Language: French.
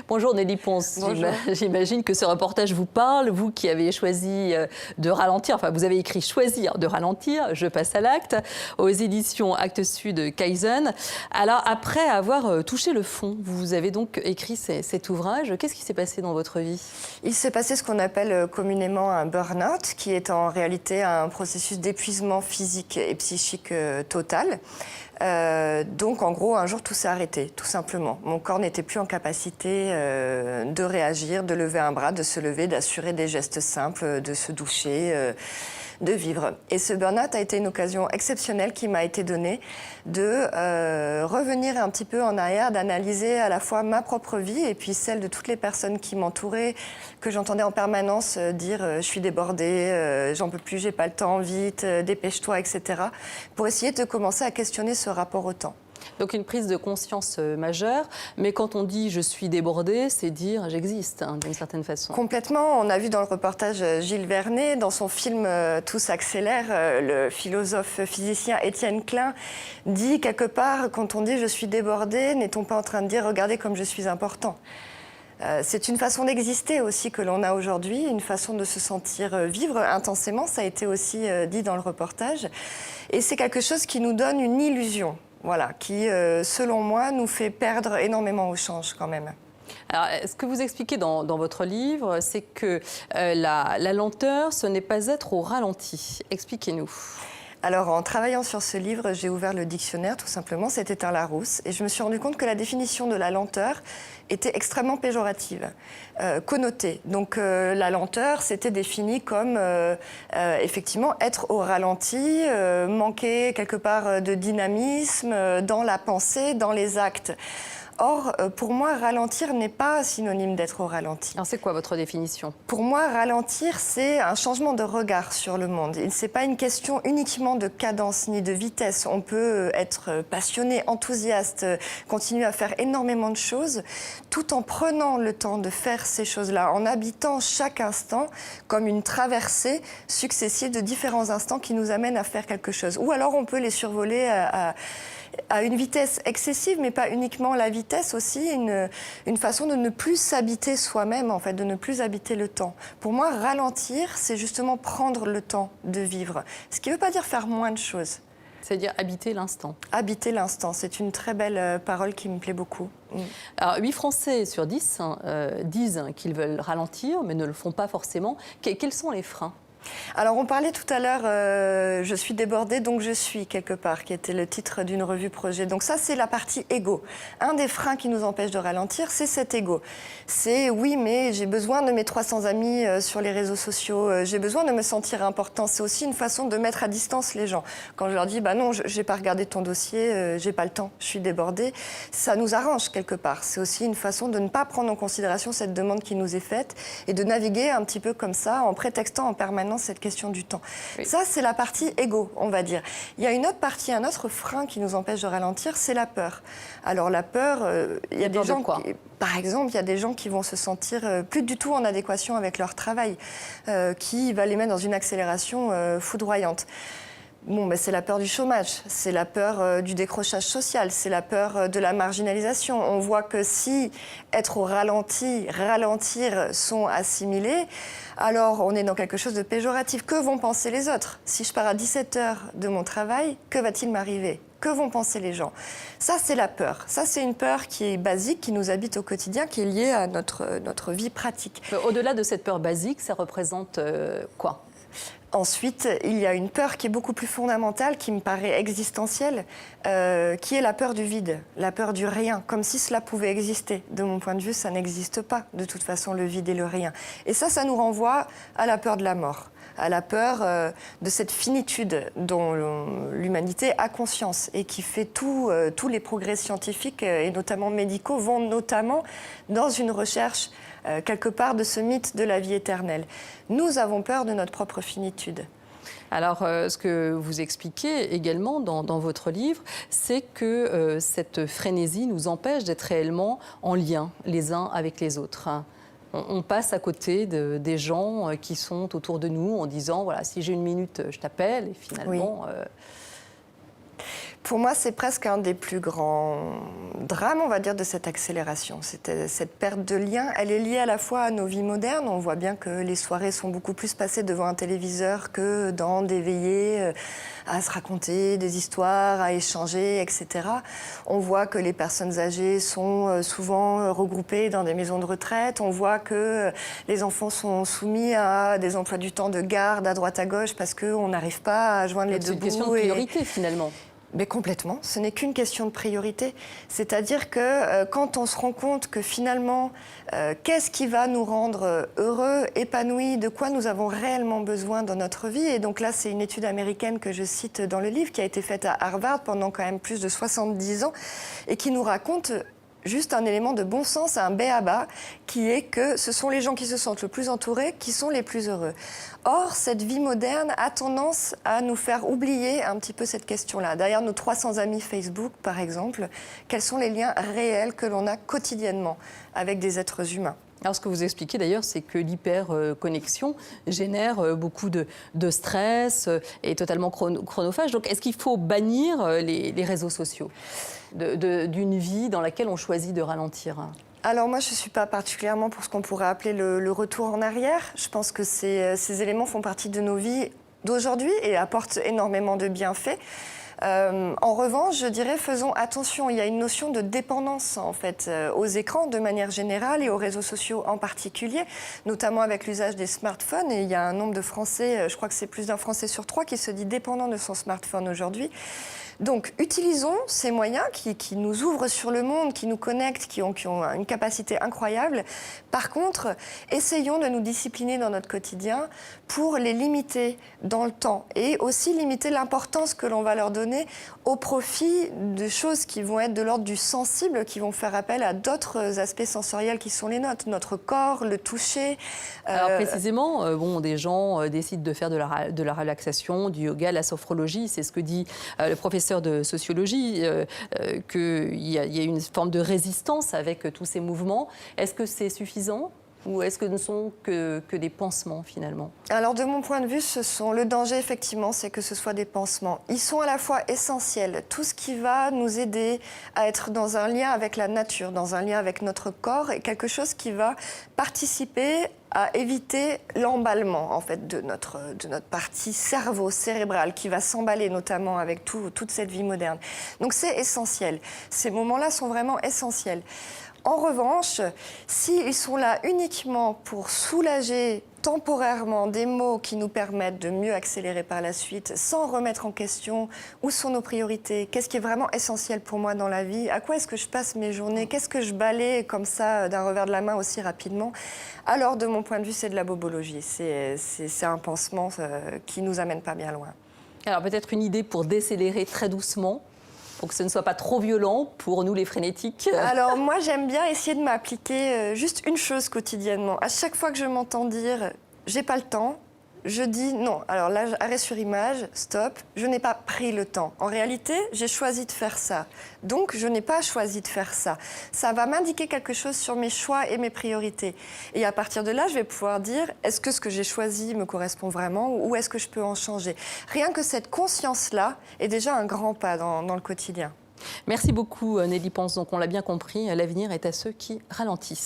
Bonjour Nelly Pons. Bonjour. J'imagine que ce reportage vous parle, vous qui avez choisi de ralentir, enfin vous avez écrit choisir de ralentir, je passe à l'acte, aux éditions Actes Sud Kaizen. Alors après avoir touché le fond, vous avez donc écrit cet ouvrage. Qu'est-ce qui s'est passé dans votre vie? Il s'est passé ce qu'on appelle communément un burn-out, qui est en réalité un processus d'épuisement physique et psychique total. Donc en gros, un jour, tout s'est arrêté, tout simplement. Mon corps n'était plus en capacité de réagir, de lever un bras, de se lever, d'assurer des gestes simples, de se doucher, de vivre. Et ce burn-out a été une occasion exceptionnelle qui m'a été donnée de revenir un petit peu en arrière, d'analyser à la fois ma propre vie et puis celle de toutes les personnes qui m'entouraient, que j'entendais en permanence dire « je suis débordée, j'en peux plus, j'ai pas le temps, vite, dépêche-toi, etc. » pour essayer de commencer à questionner ce rapport au temps. Donc une prise de conscience majeure, mais quand on dit « je suis débordée », c'est dire « j'existe hein, d'une certaine façon ». Complètement. On a vu dans le reportage Gilles Vernet, dans son film « Tout s'accélère », le philosophe physicien Étienne Klein dit quelque part, quand on dit « je suis débordé », n'est-on pas en train de dire « regardez comme je suis important ». C'est une façon d'exister aussi que l'on a aujourd'hui, une façon de se sentir vivre intensément, ça a été aussi dit dans le reportage. Et c'est quelque chose qui nous donne une illusion, voilà, qui, selon moi, nous fait perdre énormément au change quand même. Alors, ce que vous expliquez dans votre livre, c'est que la lenteur, ce n'est pas être au ralenti. Expliquez-nous. Alors, en travaillant sur ce livre, j'ai ouvert le dictionnaire, tout simplement, c'était un Larousse, et je me suis rendu compte que la définition de la lenteur était extrêmement péjorative, connotée. Donc, la lenteur, c'était défini comme, effectivement, être au ralenti, manquer quelque part de dynamisme dans la pensée, dans les actes. Or, pour moi, ralentir n'est pas synonyme d'être au ralenti. Alors, c'est quoi votre définition? Pour moi, ralentir, c'est un changement de regard sur le monde. Ce n'est pas une question uniquement de cadence ni de vitesse. On peut être passionné, enthousiaste, continuer à faire énormément de choses, tout en prenant le temps de faire ces choses-là, en habitant chaque instant comme une traversée successive de différents instants qui nous amènent à faire quelque chose. Ou alors, on peut les survoler à une vitesse excessive, mais pas uniquement la vitesse, aussi une façon de ne plus s'habiter soi-même, en fait, de ne plus habiter le temps. Pour moi, ralentir, c'est justement prendre le temps de vivre. Ce qui ne veut pas dire faire moins de choses. C'est-à-dire habiter l'instant. Habiter l'instant, c'est une très belle parole qui me plaît beaucoup. Alors, 8 Français sur 10 disent qu'ils veulent ralentir, mais ne le font pas forcément. Quels sont les freins ? Alors, on parlait tout à l'heure, je suis débordée, donc je suis quelque part, qui était le titre d'une revue projet. Donc ça, c'est la partie égo. Un des freins qui nous empêche de ralentir, c'est cet égo. C'est oui, mais j'ai besoin de mes 300 amis sur les réseaux sociaux, j'ai besoin de me sentir important. C'est aussi une façon de mettre à distance les gens. Quand je leur dis, bah non, je n'ai pas regardé ton dossier, j'ai pas le temps, je suis débordée, ça nous arrange quelque part. C'est aussi une façon de ne pas prendre en considération cette demande qui nous est faite et de naviguer un petit peu comme ça, en prétextant en permanence cette question du temps. Oui. Ça, c'est la partie égo, on va dire. Il y a une autre partie, un autre frein qui nous empêche de ralentir, c'est la peur. Alors la peur, il y a des gens qui, par exemple, il y a des gens qui vont se sentir plus du tout en adéquation avec leur travail, qui va les mettre dans une accélération foudroyante. Bon, ben, c'est la peur du chômage, c'est la peur du décrochage social, c'est la peur de la marginalisation. On voit que si être au ralenti, ralentir sont assimilés, alors on est dans quelque chose de péjoratif. Que vont penser les autres? Si je pars à 17h de mon travail, que va-t-il m'arriver? Que vont penser les gens? Ça, c'est la peur. Ça, c'est une peur qui est basique, qui nous habite au quotidien, qui est liée à notre vie pratique. Au-delà de cette peur basique, ça représente quoi? Ensuite, il y a une peur qui est beaucoup plus fondamentale, qui me paraît existentielle, qui est la peur du vide, la peur du rien, comme si cela pouvait exister. De mon point de vue, ça n'existe pas, de toute façon, le vide et le rien. Et ça nous renvoie à la peur de la mort, à la peur de cette finitude dont l'humanité a conscience et qui fait tous les progrès scientifiques, et notamment médicaux, vont notamment dans une recherche quelque part de ce mythe de la vie éternelle. Nous avons peur de notre propre finitude. Alors, ce que vous expliquez également dans votre livre, c'est que cette frénésie nous empêche d'être réellement en lien les uns avec les autres. On passe à côté des gens qui sont autour de nous en disant, voilà, si j'ai une minute, je t'appelle, et finalement... Oui. Pour moi, c'est presque un des plus grands drames, on va dire, de cette accélération. Cette perte de lien, elle est liée à la fois à nos vies modernes. On voit bien que les soirées sont beaucoup plus passées devant un téléviseur que dans des veillées à se raconter des histoires, à échanger, etc. On voit que les personnes âgées sont souvent regroupées dans des maisons de retraite. On voit que les enfants sont soumis à des emplois du temps de garde à droite à gauche parce qu'on n'arrive pas à joindre les deux bouts. C'est une question de priorité, finalement. Mais complètement, ce n'est qu'une question de priorité. C'est-à-dire que quand on se rend compte que finalement, qu'est-ce qui va nous rendre heureux, épanouis, de quoi nous avons réellement besoin dans notre vie. Et donc là, c'est une étude américaine que je cite dans le livre, qui a été faite à Harvard pendant quand même plus de 70 ans, et qui nous raconte juste un élément de bon sens, un b.a.-ba, qui est que ce sont les gens qui se sentent le plus entourés qui sont les plus heureux. Or, cette vie moderne a tendance à nous faire oublier un petit peu cette question-là. Derrière nos 300 amis Facebook, par exemple, quels sont les liens réels que l'on a quotidiennement avec des êtres humains ? Alors, ce que vous expliquez d'ailleurs, c'est que l'hyperconnexion génère beaucoup de stress et totalement chronophage. Donc, est-ce qu'il faut bannir les réseaux sociaux d'une vie dans laquelle on choisit de ralentir ? Alors moi, je ne suis pas particulièrement pour ce qu'on pourrait appeler le retour en arrière. Je pense que ces éléments font partie de nos vies d'aujourd'hui et apportent énormément de bienfaits. En revanche, je dirais, faisons attention. Il y a une notion de dépendance, en fait, aux écrans de manière générale et aux réseaux sociaux en particulier, notamment avec l'usage des smartphones. Et il y a un nombre de Français, je crois que c'est plus d'un Français sur 3 qui se dit dépendant de son smartphone aujourd'hui. Donc, utilisons ces moyens qui nous ouvrent sur le monde, qui nous connectent, qui ont une capacité incroyable. Par contre, essayons de nous discipliner dans notre quotidien pour les limiter dans le temps et aussi limiter l'importance que l'on va leur donner au profit de choses qui vont être de l'ordre du sensible, qui vont faire appel à d'autres aspects sensoriels qui sont les nôtres, notre corps, le toucher. Alors précisément, des gens décident de faire de la relaxation, du yoga, la sophrologie, c'est ce que dit le professeur de sociologie, qu'il y a une forme de résistance avec tous ces mouvements. Est-ce que c'est suffisant ? Ou est-ce que ce ne sont que des pansements, finalement ? Alors, de mon point de vue, le danger, effectivement, c'est que ce soit des pansements. Ils sont à la fois essentiels. Tout ce qui va nous aider à être dans un lien avec la nature, dans un lien avec notre corps, est quelque chose qui va participer à éviter l'emballement, en fait, de notre partie cerveau, cérébrale, qui va s'emballer, notamment avec toute cette vie moderne. Donc, c'est essentiel. Ces moments-là sont vraiment essentiels. En revanche, s'ils sont là uniquement pour soulager temporairement des maux qui nous permettent de mieux accélérer par la suite, sans remettre en question où sont nos priorités, qu'est-ce qui est vraiment essentiel pour moi dans la vie, à quoi est-ce que je passe mes journées, qu'est-ce que je balaie comme ça d'un revers de la main aussi rapidement, alors de mon point de vue, c'est de la bobologie. C'est un pansement qui ne nous amène pas bien loin. Alors peut-être une idée pour décélérer très doucement, pour que ce ne soit pas trop violent pour nous les frénétiques. Alors moi j'aime bien essayer de m'appliquer juste une chose quotidiennement. À chaque fois que je m'entends dire « j'ai pas le temps », je dis non. Alors là, arrêt sur image, stop, je n'ai pas pris le temps. En réalité, j'ai choisi de faire ça. Donc, je n'ai pas choisi de faire ça. Ça va m'indiquer quelque chose sur mes choix et mes priorités. Et à partir de là, je vais pouvoir dire, est-ce que ce que j'ai choisi me correspond vraiment ou est-ce que je peux en changer ? Rien que cette conscience-là est déjà un grand pas dans le quotidien. Merci beaucoup, Nelly Pons. Donc, on l'a bien compris, l'avenir est à ceux qui ralentissent.